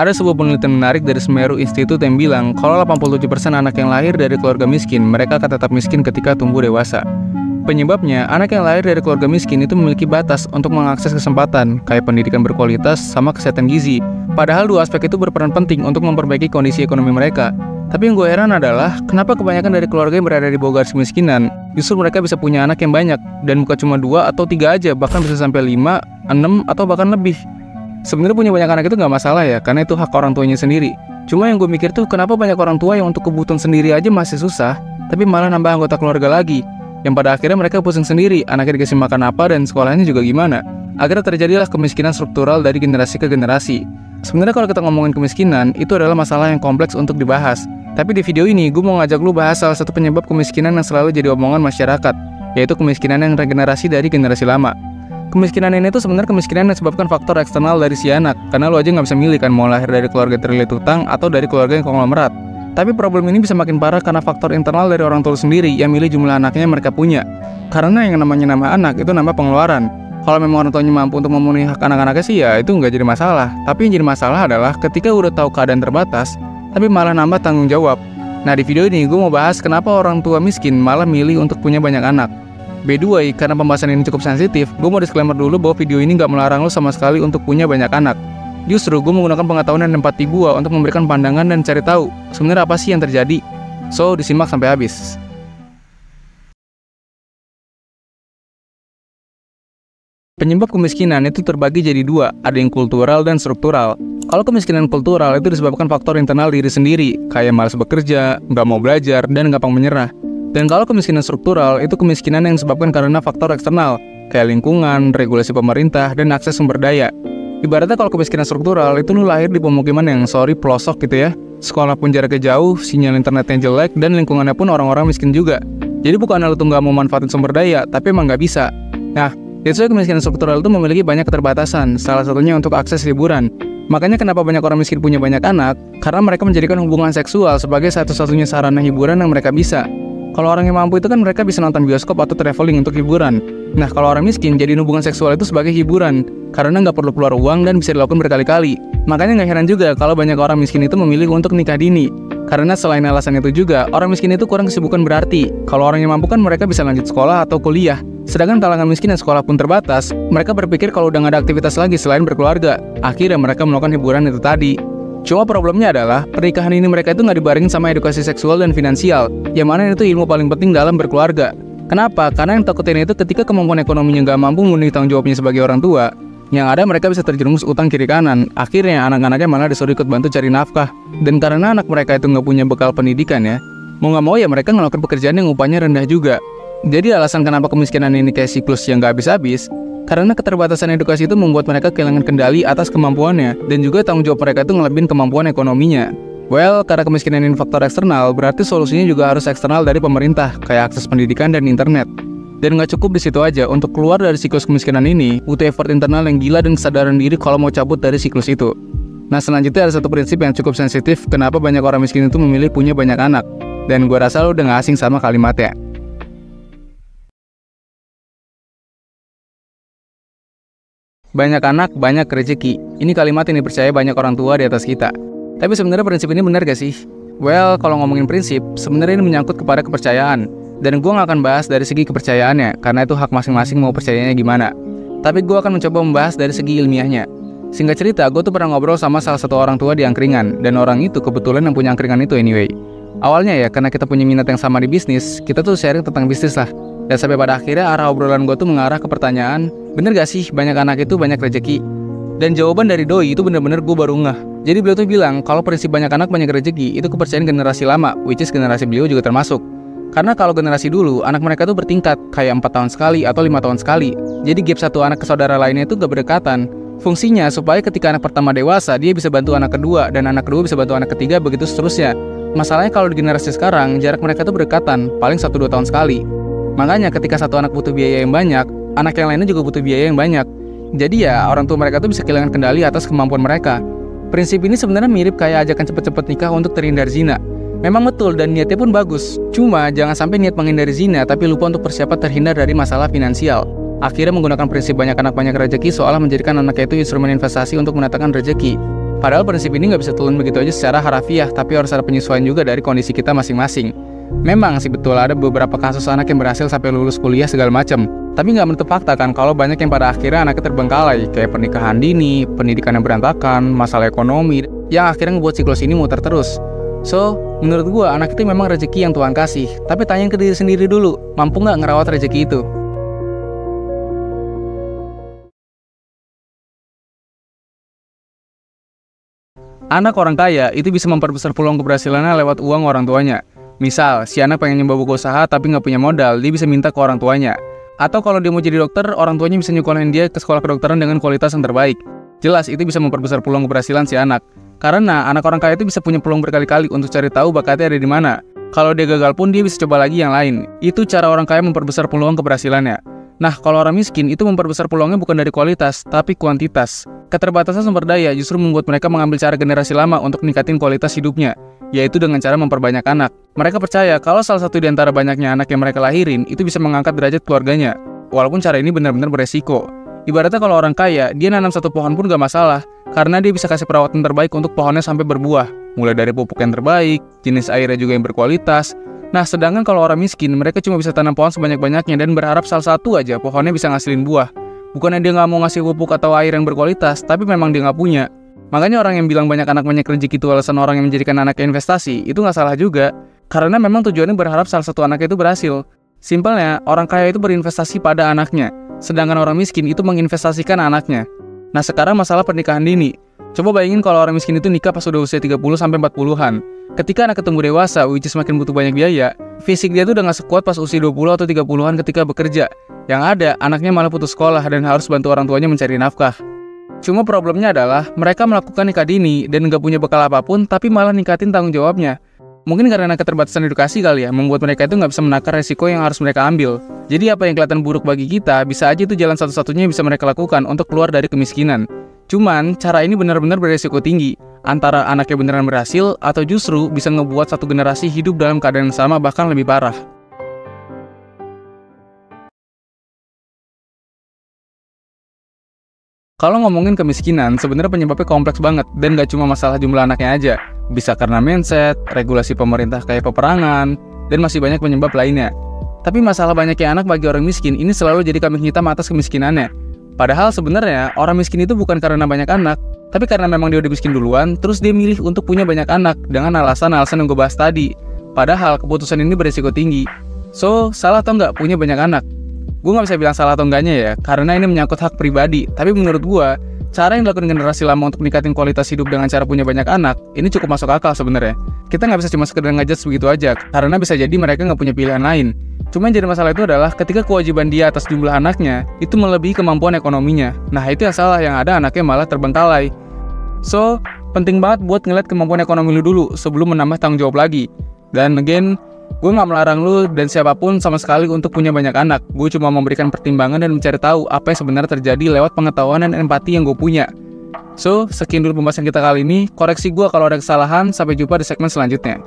Ada sebuah penelitian menarik dari Semeru Institute yang bilang kalau 87% anak yang lahir dari keluarga miskin, mereka akan tetap miskin ketika tumbuh dewasa. Penyebabnya, anak yang lahir dari keluarga miskin itu memiliki batas untuk mengakses kesempatan, kayak pendidikan berkualitas sama kesehatan gizi. Padahal dua aspek itu berperan penting untuk memperbaiki kondisi ekonomi mereka. Tapi yang gue heran adalah, kenapa kebanyakan dari keluarga yang berada di bawah garis kemiskinan, justru mereka bisa punya anak yang banyak, dan bukan cuma 2 atau 3 aja, bahkan bisa sampai 5, 6, atau bahkan lebih. Sebenarnya punya banyak anak itu nggak masalah ya, karena itu hak orang tuanya sendiri. Cuma yang gue mikir tuh, kenapa banyak orang tua yang untuk kebutuhan sendiri aja masih susah, tapi malah nambah anggota keluarga lagi, yang pada akhirnya mereka pusing sendiri, anaknya dikasih makan apa dan sekolahnya juga gimana. Akhirnya terjadilah kemiskinan struktural dari generasi ke generasi. Sebenarnya kalau kita ngomongin kemiskinan, itu adalah masalah yang kompleks untuk dibahas. Tapi di video ini, gue mau ngajak lu bahas salah satu penyebab kemiskinan yang selalu jadi omongan masyarakat, yaitu kemiskinan yang regenerasi dari generasi lama. Kemiskinan ini tuh sebenarnya kemiskinan yang disebabkan faktor eksternal dari si anak, karena lu aja nggak bisa milih kan mau lahir dari keluarga terlilit utang atau dari keluarga yang konglomerat. Tapi problem ini bisa makin parah karena faktor internal dari orang tua sendiri yang milih jumlah anaknya yang mereka punya. Karena yang namanya nama anak itu nambah pengeluaran. Kalau memang orang tuanya mampu untuk memenuhi hak anak-anaknya sih ya itu nggak jadi masalah. Tapi yang jadi masalah adalah ketika udah tahu keadaan terbatas, tapi malah nambah tanggung jawab. Nah di video ini gue mau bahas kenapa orang tua miskin malah milih untuk punya banyak anak. By the way, karena pembahasan ini cukup sensitif, gue mau disclaimer dulu bahwa video ini nggak melarang lo sama sekali untuk punya banyak anak. Justru gue menggunakan pengetahuan dan empati gue untuk memberikan pandangan dan cari tahu sebenarnya apa sih yang terjadi. So disimak sampai habis. Penyebab kemiskinan itu terbagi jadi 2, ada yang kultural dan struktural. Kalau kemiskinan kultural itu disebabkan faktor internal diri sendiri, kayak malas bekerja, nggak mau belajar, dan gampang menyerah. Dan kalau kemiskinan struktural itu kemiskinan yang disebabkan karena faktor eksternal, kayak lingkungan, regulasi pemerintah, dan akses sumber daya. Ibaratnya kalau kemiskinan struktural itu lu lahir di pemukiman yang pelosok gitu ya. Sekolah pun jaraknya jauh, sinyal internetnya jelek, dan lingkungannya pun orang-orang miskin juga. Jadi bukan lu tuh nggak mau manfaatin sumber daya, tapi emang nggak bisa. Nah, itu kemiskinan struktural itu memiliki banyak keterbatasan, salah satunya untuk akses hiburan. Makanya kenapa banyak orang miskin punya banyak anak, karena mereka menjadikan hubungan seksual sebagai satu-satunya sarana hiburan yang mereka bisa. Kalau orang yang mampu itu kan mereka bisa nonton bioskop atau traveling untuk hiburan. Nah kalau orang miskin jadi hubungan seksual itu sebagai hiburan, karena nggak perlu keluar uang dan bisa dilakukan berkali-kali. Makanya nggak heran juga kalau banyak orang miskin itu memilih untuk nikah dini. Karena selain alasan itu juga, orang miskin itu kurang kesibukan berarti. Kalau orang yang mampu kan mereka bisa lanjut sekolah atau kuliah. Sedangkan kalangan miskin yang sekolah pun terbatas, mereka berpikir kalau udah nggak ada aktivitas lagi selain berkeluarga. Akhirnya mereka melakukan hiburan itu tadi. Cuma problemnya adalah, pernikahan ini mereka itu nggak dibarengin sama edukasi seksual dan finansial, yang mana itu ilmu paling penting dalam berkeluarga. Kenapa? Karena yang takutin itu ketika kemampuan ekonominya nggak mampu memenuhi tanggung jawabnya sebagai orang tua, yang ada mereka bisa terjerumus utang kiri kanan. Akhirnya anak-anaknya malah disuruh ikut bantu cari nafkah. Dan karena anak mereka itu nggak punya bekal pendidikan ya, mau nggak mau ya mereka ngelakuin pekerjaan yang upahnya rendah juga. Jadi alasan kenapa kemiskinan ini kayak siklus yang nggak habis-habis, karena keterbatasan edukasi itu membuat mereka kehilangan kendali atas kemampuannya, dan juga tanggung jawab mereka itu ngelebihin kemampuan ekonominya. Well, karena kemiskinan ini faktor eksternal, berarti solusinya juga harus eksternal dari pemerintah, kayak akses pendidikan dan internet. Dan nggak cukup di situ aja, untuk keluar dari siklus kemiskinan ini, butuh effort internal yang gila dan kesadaran diri kalau mau cabut dari siklus itu. Nah selanjutnya ada satu prinsip yang cukup sensitif, kenapa banyak orang miskin itu memilih punya banyak anak. Dan gue rasa lo udah gak asing sama kalimatnya. Banyak anak, banyak rezeki. Ini kalimat yang dipercaya banyak orang tua di atas kita. Tapi sebenarnya prinsip ini benar gak sih? Well, kalau ngomongin prinsip, sebenarnya ini menyangkut kepada kepercayaan. Dan gue gak akan bahas dari segi kepercayaannya, karena itu hak masing-masing mau percayanya gimana. Tapi gue akan mencoba membahas dari segi ilmiahnya. Singkat cerita, gue tuh pernah ngobrol sama salah satu orang tua di angkringan. Dan orang itu kebetulan yang punya angkringan itu anyway. Awalnya ya, karena kita punya minat yang sama di bisnis, kita tuh sharing tentang bisnis lah. Dan sampai pada akhirnya arah obrolan gue tuh mengarah ke pertanyaan, bener gak sih banyak anak itu banyak rezeki? Dan jawaban dari doi itu bener-bener gue baru ngeh. Jadi beliau tuh bilang kalau prinsip banyak anak banyak rezeki itu kepercayaan generasi lama, which is generasi beliau juga termasuk. Karena kalau generasi dulu, anak mereka tuh bertingkat, kayak 4 tahun sekali atau 5 tahun sekali. Jadi gap satu anak ke saudara lainnya itu gak berdekatan. Fungsinya supaya ketika anak pertama dewasa, dia bisa bantu anak kedua, dan anak kedua bisa bantu anak ketiga, begitu seterusnya. Masalahnya kalau di generasi sekarang, jarak mereka tuh berdekatan, paling 1-2 tahun sekali. Makanya ketika satu anak butuh biaya yang banyak, anak yang lainnya juga butuh biaya yang banyak. Jadi ya, orang tua mereka tuh bisa kehilangan kendali atas kemampuan mereka. Prinsip ini sebenarnya mirip kayak ajakan cepet-cepet nikah untuk terhindar zina. Memang betul dan niatnya pun bagus. Cuma jangan sampai niat menghindari zina tapi lupa untuk persiapan terhindar dari masalah finansial. Akhirnya menggunakan prinsip banyak anak banyak rezeki seolah menjadikan anaknya itu instrumen investasi untuk mendatangkan rezeki. Padahal prinsip ini nggak bisa turun begitu aja secara harafiah, tapi harus ada penyesuaian juga dari kondisi kita masing-masing. Memang sih betul ada beberapa kasus anak yang berhasil sampai lulus kuliah segala macam. Tapi nggak menutup fakta kan kalau banyak yang pada akhirnya anaknya terbengkalai, kayak pernikahan dini, pendidikan yang berantakan, masalah ekonomi, yang akhirnya ngebuat siklus ini muter terus. So, menurut gua anak itu memang rezeki yang Tuhan kasih, tapi tanyain ke diri sendiri dulu, mampu nggak ngerawat rezeki itu? Anak orang kaya itu bisa memperbesar peluang keberhasilannya lewat uang orang tuanya. Misal, si anak pengen nyoba buka usaha tapi nggak punya modal, dia bisa minta ke orang tuanya. Atau kalau dia mau jadi dokter, orang tuanya bisa nyekolahin dia ke sekolah kedokteran dengan kualitas yang terbaik. Jelas, itu bisa memperbesar peluang keberhasilan si anak. Karena anak orang kaya itu bisa punya peluang berkali-kali untuk cari tahu bakatnya ada di mana. Kalau dia gagal pun dia bisa coba lagi yang lain. Itu cara orang kaya memperbesar peluang keberhasilannya. Nah, kalau orang miskin itu memperbesar peluangnya bukan dari kualitas, tapi kuantitas. Keterbatasan sumber daya justru membuat mereka mengambil cara generasi lama untuk meningkatin kualitas hidupnya, yaitu dengan cara memperbanyak anak. Mereka percaya kalau salah satu di antara banyaknya anak yang mereka lahirin itu bisa mengangkat derajat keluarganya. Walaupun cara ini benar-benar beresiko. Ibaratnya kalau orang kaya, dia nanam satu pohon pun gak masalah, karena dia bisa kasih perawatan terbaik untuk pohonnya sampai berbuah. Mulai dari pupuk yang terbaik, jenis airnya juga yang berkualitas. Nah, sedangkan kalau orang miskin, mereka cuma bisa tanam pohon sebanyak-banyaknya dan berharap salah satu aja pohonnya bisa ngasilin buah. Bukannya dia nggak mau ngasih pupuk atau air yang berkualitas, tapi memang dia nggak punya. Makanya orang yang bilang banyak anak banyak rezeki itu alasan orang yang menjadikan anaknya investasi, itu nggak salah juga. Karena memang tujuannya berharap salah satu anaknya itu berhasil. Simpelnya, orang kaya itu berinvestasi pada anaknya, sedangkan orang miskin itu menginvestasikan anaknya. Nah, sekarang masalah pernikahan dini. Coba bayangin kalau orang miskin itu nikah pas udah usia 30-40-an. Ketika anak ketemu dewasa, which is makin butuh banyak biaya, fisik dia tuh udah gak sekuat pas usia 20 atau 30-an ketika bekerja. Yang ada, anaknya malah putus sekolah dan harus bantu orang tuanya mencari nafkah. Cuma problemnya adalah, mereka melakukan nikah dini dan gak punya bekal apapun, tapi malah ningkatin tanggung jawabnya. Mungkin karena keterbatasan edukasi kali ya, membuat mereka itu gak bisa menakar resiko yang harus mereka ambil. Jadi apa yang kelihatan buruk bagi kita, bisa aja itu jalan satu-satunya yang bisa mereka lakukan untuk keluar dari kemiskinan. Cuman, cara ini benar-benar beresiko tinggi. Antara anaknya beneran berhasil, atau justru bisa ngebuat satu generasi hidup dalam keadaan yang sama bahkan lebih parah. Kalau ngomongin kemiskinan, sebenarnya penyebabnya kompleks banget, dan gak cuma masalah jumlah anaknya aja. Bisa karena mindset, regulasi pemerintah kayak peperangan, dan masih banyak penyebab lainnya. Tapi masalah banyaknya anak bagi orang miskin ini selalu jadi kambing hitam atas kemiskinannya. Padahal sebenarnya orang miskin itu bukan karena banyak anak, tapi karena memang dia udah miskin duluan, terus dia milih untuk punya banyak anak dengan alasan-alasan yang gue bahas tadi. Padahal keputusan ini berisiko tinggi. So, salah atau nggak punya banyak anak? Gue nggak bisa bilang salah atau enggaknya ya, karena ini menyangkut hak pribadi. Tapi menurut gue, cara yang dilakukan generasi lama untuk meningkatin kualitas hidup dengan cara punya banyak anak, ini cukup masuk akal sebenarnya. Kita nggak bisa cuma sekedar ngejudge begitu aja, karena bisa jadi mereka nggak punya pilihan lain. Cuma yang jadi masalah itu adalah ketika kewajiban dia atas jumlah anaknya itu melebihi kemampuan ekonominya. Nah, itu yang salah, yang ada anaknya malah terbengkalai. So, penting banget buat ngeliat kemampuan ekonomi lu dulu sebelum menambah tanggung jawab lagi. Dan again, gue gak melarang lu dan siapapun sama sekali untuk punya banyak anak. Gue cuma memberikan pertimbangan dan mencari tahu apa yang sebenarnya terjadi lewat pengetahuan dan empati yang gue punya. So, sekian dulu pembahasan kita kali ini. Koreksi gue kalau ada kesalahan. Sampai jumpa di segmen selanjutnya.